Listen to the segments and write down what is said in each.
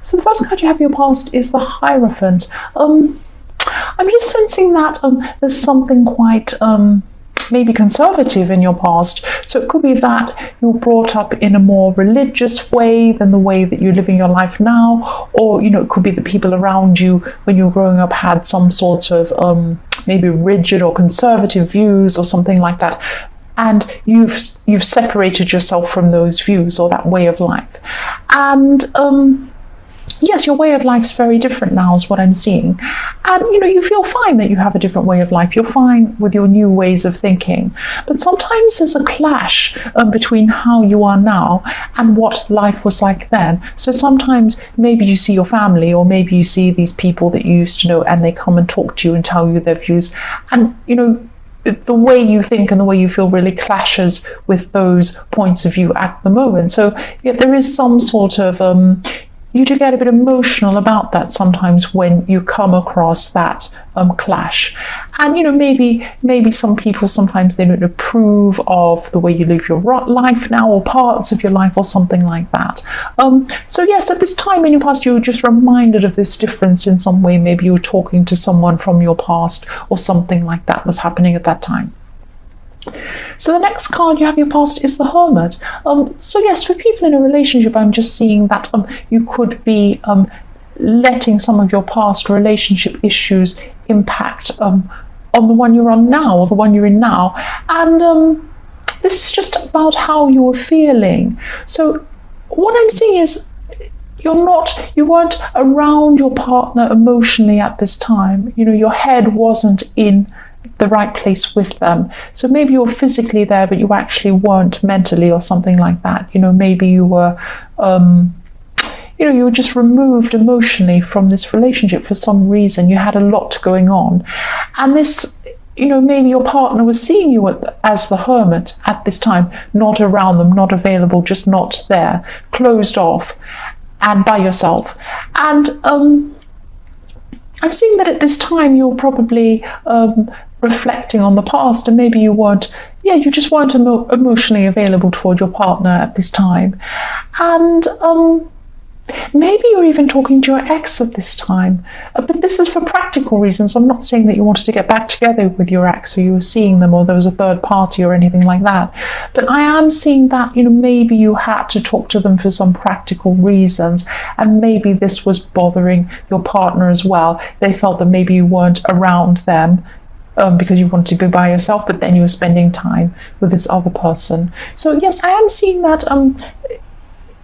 So the first card you have in your past is the Hierophant. I'm just sensing that there's something quite maybe conservative in your past. So it could be that you're brought up in a more religious way than the way that you're living your life now, or it could be the people around you when you were growing up had some sort of maybe rigid or conservative views or something like that, and you've separated yourself from those views or that way of life. And yes, your way of life's very different now is what I'm seeing. And, you feel fine that you have a different way of life. You're fine with your new ways of thinking. But sometimes there's a clash between how you are now and what life was like then. So sometimes maybe you see your family, or maybe you see these people that you used to know, and they come and talk to you and tell you their views. And, the way you think and the way you feel really clashes with those points of view at the moment. So there is some sort of you do get a bit emotional about that sometimes when you come across that clash. And maybe some people, sometimes they don't approve of the way you live your life now, or parts of your life, or something like that. So yes, at this time in your past, you were just reminded of this difference in some way. Maybe you were talking to someone from your past, or something like that was happening at that time. So the next card you have in your past is the Hermit. So yes, for people in a relationship, I'm just seeing that you could be letting some of your past relationship issues impact on the one you're on now, or the one you're in now. And this is just about how you were feeling. So what I'm seeing is you weren't around your partner emotionally at this time. Your head wasn't in the right place with them. So maybe you're physically there, but you actually weren't mentally, or something like that. Maybe you were you were just removed emotionally from this relationship for some reason. You had a lot going on, and this, maybe your partner was seeing you as the Hermit at this time, not around them, not available, just not there, closed off and by yourself. And I'm seeing that at this time you're probably reflecting on the past, and maybe you just weren't emotionally available toward your partner at this time. And maybe you're even talking to your ex at this time, but this is for practical reasons. I'm not saying that you wanted to get back together with your ex, or you were seeing them, or there was a third party or anything like that. But I am seeing that maybe you had to talk to them for some practical reasons, and maybe this was bothering your partner as well. They felt that maybe you weren't around them because you wanted to be by yourself, but then you were spending time with this other person. So yes, I am seeing that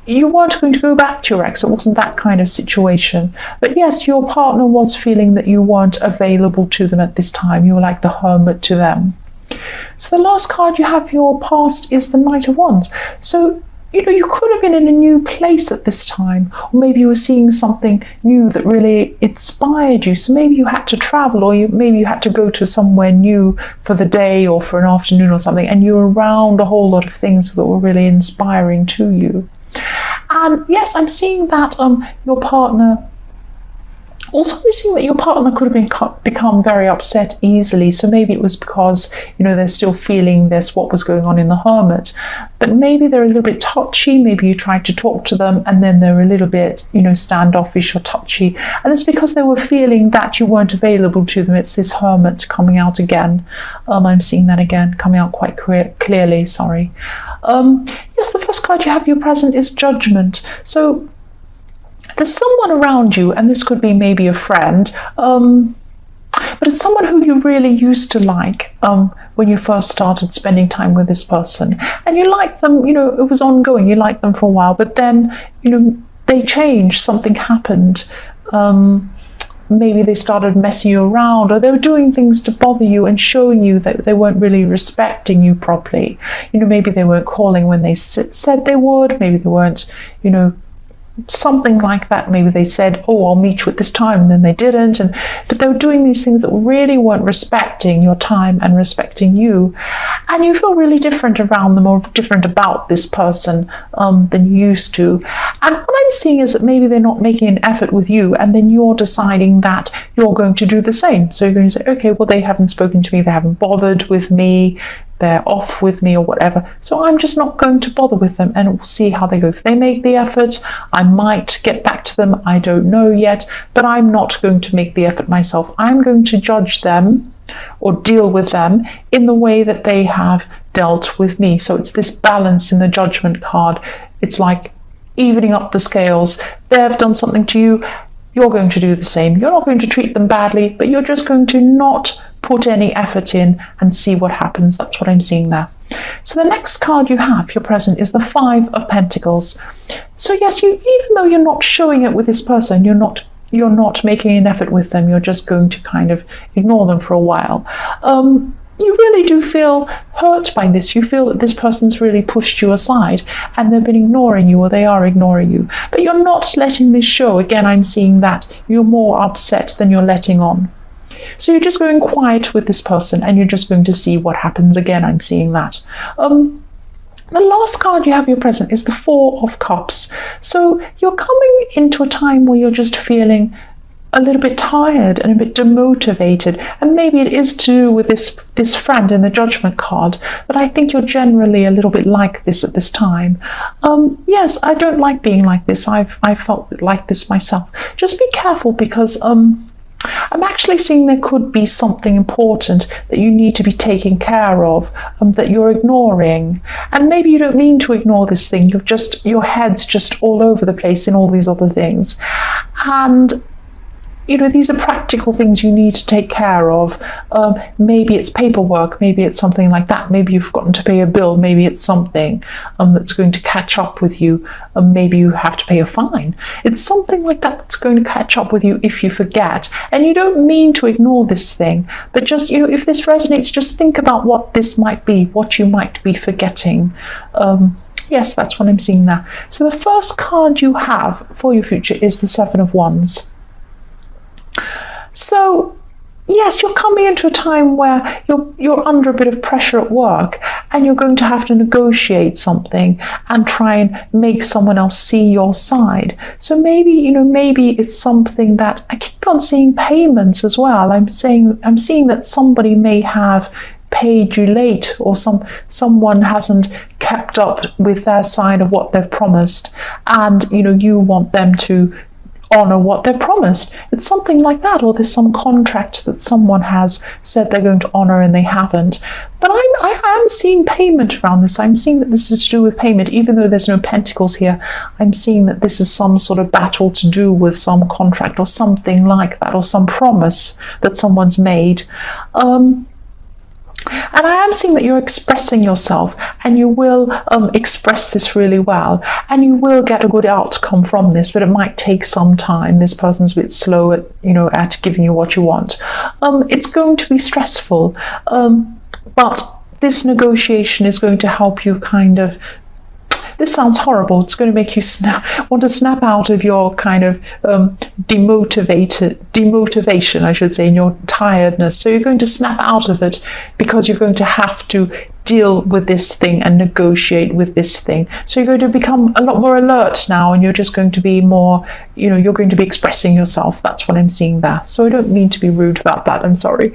you weren't going to go back to your ex. It wasn't that kind of situation. But yes, your partner was feeling that you weren't available to them at this time. You were like the Hermit to them. So the last card you have for your past is the Knight of Wands. So you could have been in a new place at this time, or maybe you were seeing something new that really inspired you. So maybe you had to travel, or maybe you had to go to somewhere new for the day or for an afternoon or something, and you were around a whole lot of things that were really inspiring to you. And yes, I'm seeing that your partner, also I'm seeing that your partner could have become very upset easily. So maybe it was because they're still feeling what was going on in the Hermit, but maybe they're a little bit touchy. Maybe you tried to talk to them and then they're a little bit standoffish or touchy, and it's because they were feeling that you weren't available to them. It's this Hermit coming out again. I'm seeing that again coming out quite clearly. Sorry. Yes, the first card you have your present is Judgment. So there's someone around you, and this could be maybe a friend, but it's someone who you really used to like when you first started spending time with this person, and you liked them, it was ongoing, you liked them for a while, but then they changed, something happened. Maybe they started messing you around, or they were doing things to bother you and showing you that they weren't really respecting you properly. Maybe they weren't calling when they said they would. Maybe they weren't, something like that. Maybe they said, oh, I'll meet you at this time, and then they didn't. But they were doing these things that really weren't respecting your time and respecting you. And you feel really different around them, or different about this person than you used to. And what I'm seeing is that maybe they're not making an effort with you, and then you're deciding that you're going to do the same. So you're going to say, okay, well, they haven't spoken to me, they haven't bothered with me, they're off with me or whatever. So I'm just not going to bother with them, and we'll see how they go. If they make the effort, I might get back to them. I don't know yet, but I'm not going to make the effort myself. I'm going to judge them or deal with them in the way that they have dealt with me. So it's this balance in the Judgment card. It's like evening up the scales. They've done something to you, you're going to do the same. You're not going to treat them badly, but you're just going to not put any effort in and see what happens. That's what I'm seeing there. So the next card you have, your present, is the Five of Pentacles. So yes, even though you're not showing it with this person, you're not making an effort with them, you're just going to kind of ignore them for a while. You really do feel hurt by this. You feel that this person's really pushed you aside and they've been ignoring you, or they are ignoring you. But you're not letting this show. Again, I'm seeing that you're more upset than you're letting on. So you're just going quiet with this person and you're just going to see what happens. Again, I'm seeing that. The last card you have your present is the Four of Cups. So you're coming into a time where you're just feeling a little bit tired and a bit demotivated, and maybe it is to do with this friend in the Judgment card, but I think you're generally a little bit like this at this time. Yes, I don't like being like this. I've felt like this myself. Just be careful, because I'm actually seeing there could be something important that you need to be taking care of, that you're ignoring. And maybe you don't mean to ignore this thing. Your head's just all over the place in all these other things. And these are practical things you need to take care of. Maybe it's paperwork, maybe it's something like that. Maybe you've forgotten to pay a bill, maybe it's something that's going to catch up with you. Maybe you have to pay a fine. It's something like that that's going to catch up with you if you forget. And you don't mean to ignore this thing, but just, if this resonates, just think about what this might be, what you might be forgetting. Yes, that's what I'm seeing there. So the first card you have for your future is the Seven of Wands. So yes, you're coming into a time where you're under a bit of pressure at work, and you're going to have to negotiate something and try and make someone else see your side. So maybe it's something that I keep on seeing payments as well. I'm seeing that somebody may have paid you late, or someone hasn't kept up with their side of what they've promised, and you want them to honor what they've promised. It's something like that, or there's some contract that someone has said they're going to honor and they haven't. But I am seeing payment around this. I'm seeing that this is to do with payment, even though there's no pentacles here. I'm seeing that this is some sort of battle to do with some contract or something like that, or some promise that someone's made. And I am seeing that you're expressing yourself, and you will express this really well, and you will get a good outcome from this, but it might take some time. This person's a bit slow at giving you what you want. It's going to be stressful, but this negotiation is going to help you this sounds horrible. It's going to make you want to snap out of your kind of demotivation, I should say, in your tiredness. So you're going to snap out of it, because you're going to have to deal with this thing and negotiate with this thing. So you're going to become a lot more alert now, and you're just going to be more, you're going to be expressing yourself. That's what I'm seeing there. So I don't mean to be rude about that. I'm sorry.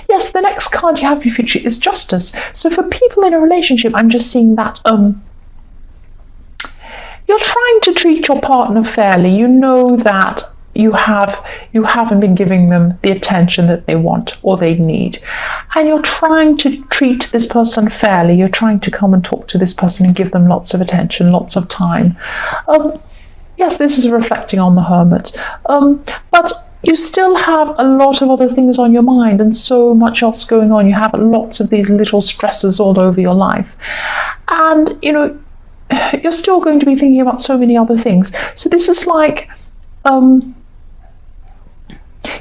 Yes, the next card you have for your future is Justice. So for people in a relationship, I'm just seeing that you're trying to treat your partner fairly. You know that you haven't been giving them the attention that they want or they need, and you're trying to treat this person fairly. You're trying to come and talk to this person and give them lots of attention, lots of time. Yes, this is reflecting on the Hermit, but you still have a lot of other things on your mind and so much else going on. You have lots of these little stresses all over your life, and you're still going to be thinking about so many other things. So this is like,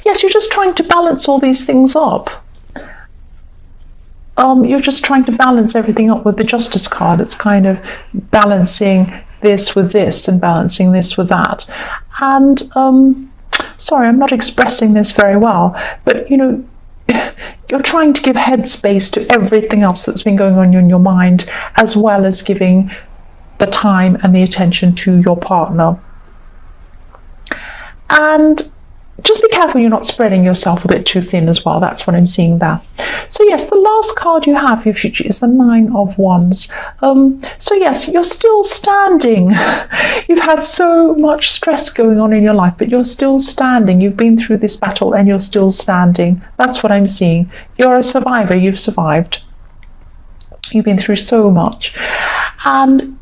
yes, you're just trying to balance all these things up. You're just trying to balance everything up with the Justice card. It's kind of balancing this with this and balancing this with that. And sorry, I'm not expressing this very well, but you're trying to give headspace to everything else that's been going on in your mind, as well as giving the time and the attention to your partner. And just be careful you're not spreading yourself a bit too thin as well. That's what I'm seeing there. So yes, the last card you have for your future is the Nine of Wands. So yes, you're still standing. You've had so much stress going on in your life, but you're still standing. You've been through this battle and you're still standing. That's what I'm seeing. You're a survivor. You've survived. You've been through so much. And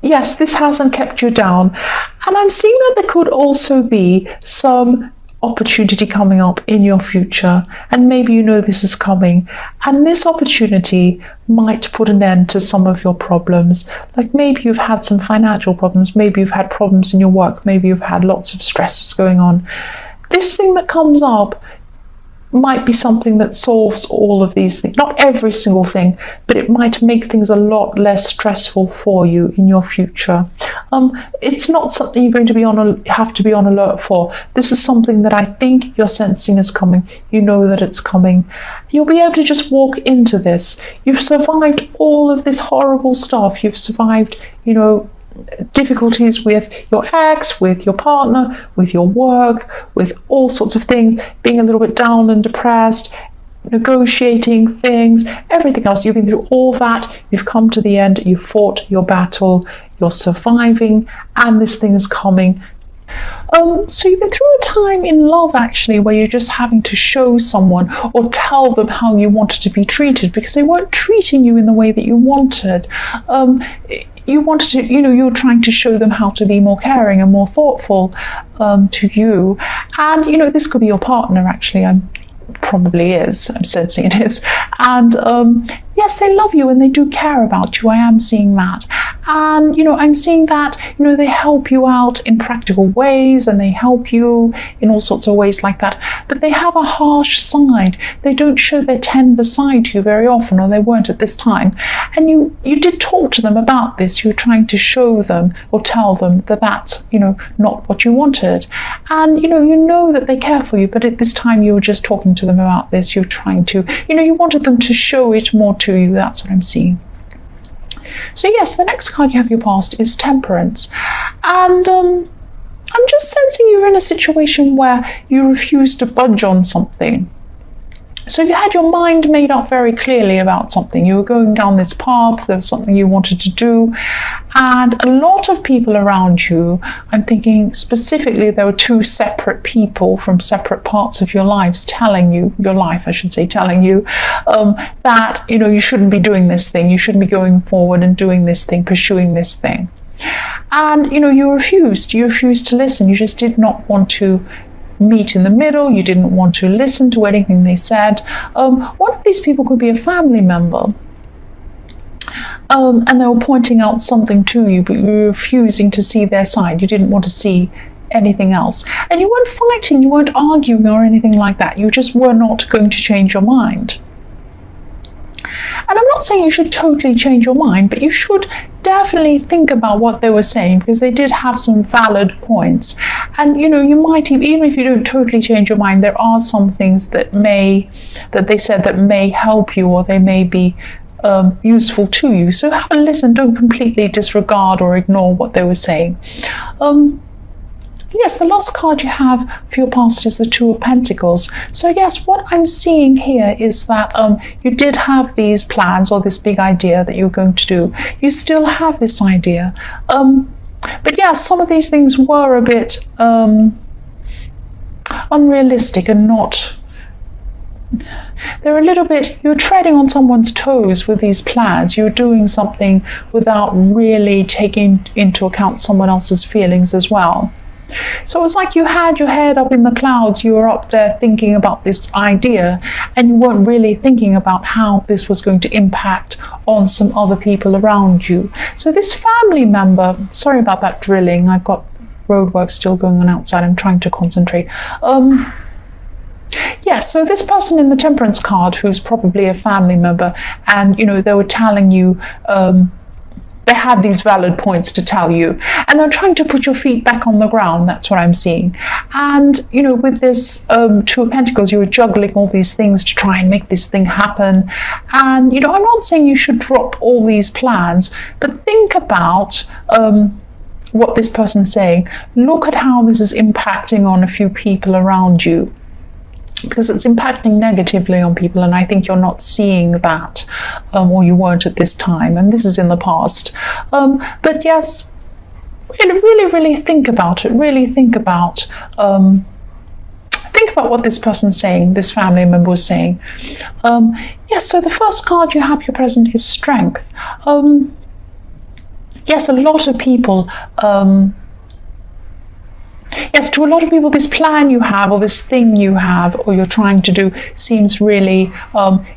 yes, this hasn't kept you down. And I'm seeing that there could also be some opportunity coming up in your future, and maybe you know this is coming, and this opportunity might put an end to some of your problems. Like maybe you've had some financial problems, maybe you've had problems in your work, maybe you've had lots of stresses going on. This thing that comes up might be something that solves all of these things. Not every single thing, but it might make things a lot less stressful for you in your future. It's not something you're going to be have to be on alert for. This is something that I think you're sensing is coming. You know that it's coming. You'll be able to just walk into this. You've survived all of this horrible stuff. You've survived, difficulties with your ex, with your partner, with your work, with all sorts of things, being a little bit down and depressed, negotiating things, everything else. You've been through all that. You've come to the end. You've fought your battle. You're surviving, and this thing is coming. So you've been through a time in love, actually, where you're just having to show someone or tell them how you wanted to be treated because they weren't treating you in the way that you wanted. You wanted to, you were trying to show them how to be more caring and more thoughtful to you. And, this could be your partner, actually. Probably is. I'm sensing it is. And yes, they love you and they do care about you. I am seeing that. And, I'm seeing that, they help you out in practical ways and they help you in all sorts of ways like that. But they have a harsh side. They don't show their tender side to you very often, or they weren't at this time. And you did talk to them about this. You were trying to show them or tell them that that's, not what you wanted. And, you know that they care for you, but at this time you were just talking to them about this. You're trying to, you wanted them to show it more to you. That's what I'm seeing. So yes, the next card you have your past is Temperance. And I'm just sensing you're in a situation where you refuse to budge on something. So you had your mind made up very clearly about something. You were going down this path, there was something you wanted to do, and a lot of people around you, I'm thinking specifically there were two separate people from separate parts of your lives telling you that, you shouldn't be doing this thing, you shouldn't be going forward and doing this thing, pursuing this thing. And, you refused to listen. You just did not want to meet in the middle. You didn't want to listen to anything they said. One of these people could be a family member, and they were pointing out something to you, but you were refusing to see their side. You didn't want to see anything else, and you weren't fighting, you weren't arguing or anything like that. You just were not going to change your mind. And I'm not saying you should totally change your mind, but you should definitely think about what they were saying, because they did have some valid points. And you might even if you don't totally change your mind, there are some things that they said that may help you, or they may be useful to you. So have a listen. Don't completely disregard or ignore what they were saying. Yes, the last card you have for your past is the Two of Pentacles. So yes, what I'm seeing here is that you did have these plans or this big idea that you were going to do. You still have this idea. But yeah, some of these things were a bit unrealistic and not... They're a little bit... You're treading on someone's toes with these plans. You're doing something without really taking into account someone else's feelings as well. So it was like you had your head up in the clouds. You were up there thinking about this idea, and you weren't really thinking about how this was going to impact on some other people around you. So this family member, sorry about that drilling, I've got roadwork still going on outside, I'm trying to concentrate. Yes, so this person in the Temperance card, who's probably a family member, and they were telling you, they had these valid points to tell you, and they're trying to put your feet back on the ground. That's what I'm seeing. And with this Two of Pentacles, you were juggling all these things to try and make this thing happen. And I'm not saying you should drop all these plans, but think about what this person's saying, look at how this is impacting on a few people around you, because it's impacting negatively on people, and I think you're not seeing that, or you weren't at this time, and this is in the past. But yes, really think about it. Really think about what this person's saying, this family member was saying. Yes, so the first card you have, your present, is strength. Yes, a lot of people, yes, to a lot of people, this plan you have, or this thing you have, or you're trying to do, seems really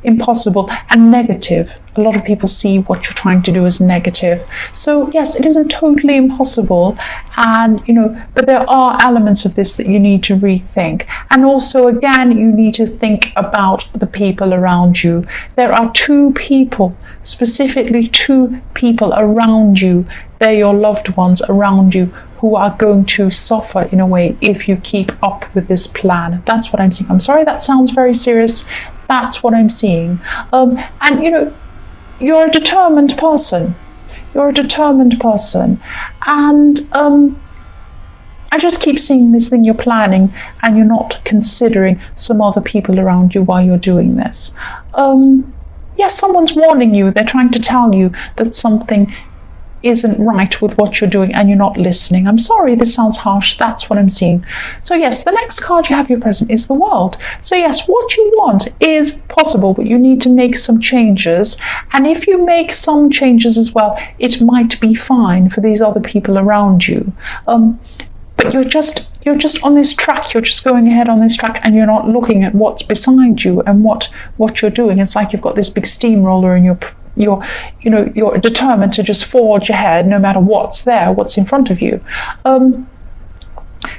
impossible and negative. A lot of people see what you're trying to do as negative. So yes, it isn't totally impossible, and but there are elements of this that you need to rethink. And also, again, you need to think about the people around you. There are two people, specifically two people around you. They're your loved ones around you, who are going to suffer in a way if you keep up with this plan. That's what I'm seeing. I'm sorry that sounds very serious. That's what I'm seeing. And you're a determined person. You're a determined person. And I just keep seeing this thing you're planning, and you're not considering some other people around you while you're doing this. Yes, someone's warning you. They're trying to tell you that something isn't right with what you're doing, and you're not listening. I'm sorry, this sounds harsh. That's what I'm seeing. So yes, the next card you have, your present, is the World. So yes, what you want is possible, but you need to make some changes. And if you make some changes as well, it might be fine for these other people around you. But you're just on this track. You're just going ahead on this track, and you're not looking at what's beside you and what you're doing. It's like you've got this big steamroller, and you're determined to just forge ahead no matter what's there, what's in front of you.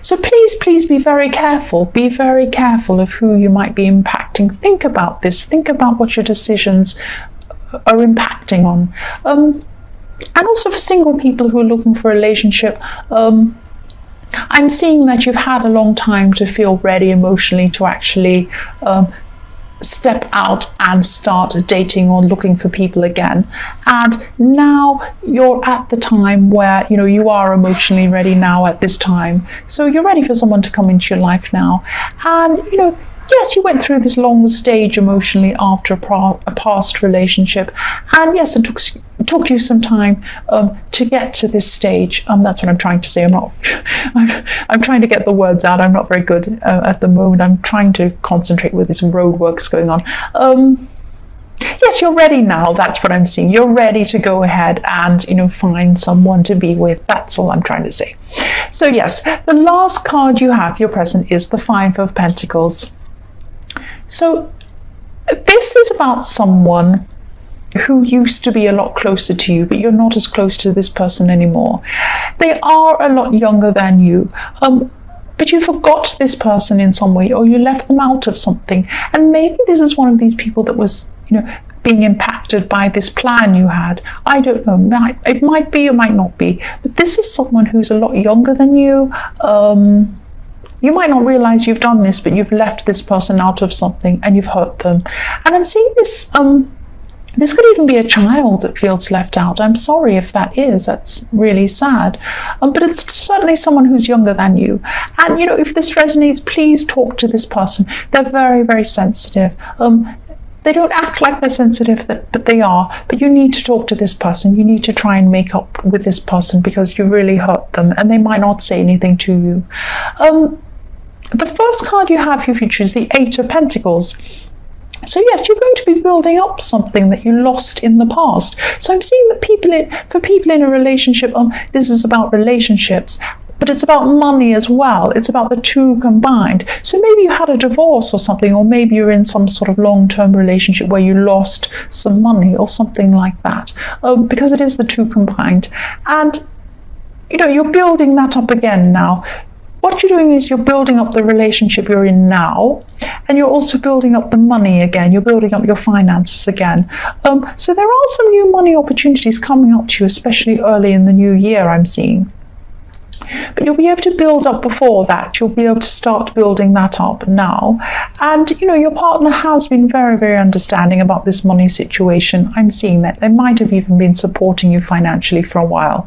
So please be very careful. Be very careful of who you might be impacting. Think about this. Think about what your decisions are impacting on. And also for single people who are looking for a relationship, I'm seeing that you've had a long time to feel ready emotionally to actually step out and start dating or looking for people again. And now you're at the time where you are emotionally ready now at this time. So you're ready for someone to come into your life now. And yes, you went through this long stage emotionally after a past relationship, and yes, it took you some time to get to this stage. That's what I'm trying to say. I'm trying to get the words out. I'm not very good at the moment. I'm trying to concentrate with this roadworks going on. Yes, you're ready now. That's what I'm seeing. You're ready to go ahead and find someone to be with. That's all I'm trying to say. So yes, the last card you have, your present, is the Five of Pentacles. So this is about someone who used to be a lot closer to you, but you're not as close to this person anymore. They are a lot younger than you, but you forgot this person in some way, or you left them out of something. And maybe this is one of these people that was, being impacted by this plan you had. I don't know. It might be, it might not be. But this is someone who's a lot younger than you. You might not realize you've done this, but you've left this person out of something and you've hurt them. And I'm seeing this, this could even be a child that feels left out. I'm sorry if that is. That's really sad. But it's certainly someone who's younger than you. And, if this resonates, please talk to this person. They're very, very sensitive. They don't act like they're sensitive, but they are. But you need to talk to this person. You need to try and make up with this person because you really hurt them, and they might not say anything to you. The first card you have, your future, is the Eight of Pentacles. So yes, you're going to be building up something that you lost in the past. So I'm seeing that for people in a relationship, this is about relationships, but it's about money as well. It's about the two combined. So maybe you had a divorce or something, or maybe you're in some sort of long-term relationship where you lost some money or something like that, because it is the two combined. And you're building that up again now. What you're doing is you're building up the relationship you're in now, and you're also building up the money again. You're building up your finances again. So there are some new money opportunities coming up to you, especially early in the new year, I'm seeing. But you'll be able to build up before that. You'll be able to start building that up now. And, your partner has been very, very understanding about this money situation. I'm seeing that. They might have even been supporting you financially for a while.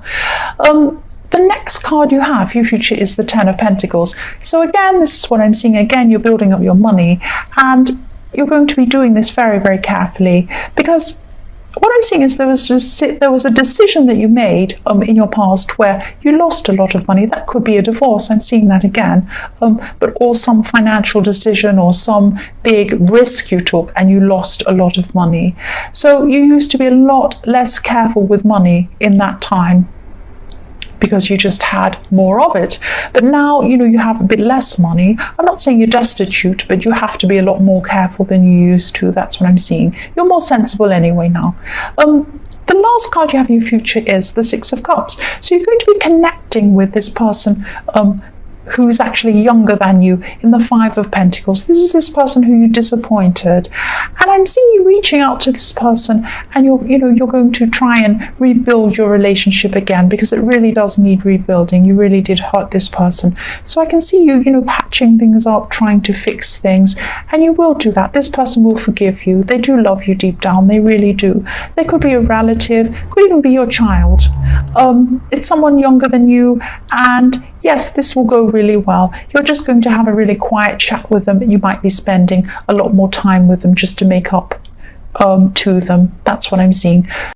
The next card you have for your future is the Ten of Pentacles. So again, this is what I'm seeing. Again, you're building up your money, and you're going to be doing this very, very carefully, because what I'm seeing is there was a decision that you made in your past where you lost a lot of money. That could be a divorce. I'm seeing that again, or some financial decision or some big risk you took and you lost a lot of money. So you used to be a lot less careful with money in that time, because you just had more of it. But now, you have a bit less money. I'm not saying you're destitute, but you have to be a lot more careful than you used to. That's what I'm seeing. You're more sensible anyway now. The last card you have in your future is the Six of Cups. So you're going to be connecting with this person who's actually younger than you in the Five of Pentacles. This is this person who you disappointed, and I'm seeing you reaching out to this person, and you're going to try and rebuild your relationship again, because it really does need rebuilding. You really did hurt this person, so I can see you patching things up, trying to fix things, and you will do that. This person will forgive you. They do love you deep down. They really do. They could be a relative, could even be your child. It's someone younger than you, and yes, this will go really well. You're just going to have a really quiet chat with them. You might be spending a lot more time with them just to make up to them. That's what I'm seeing.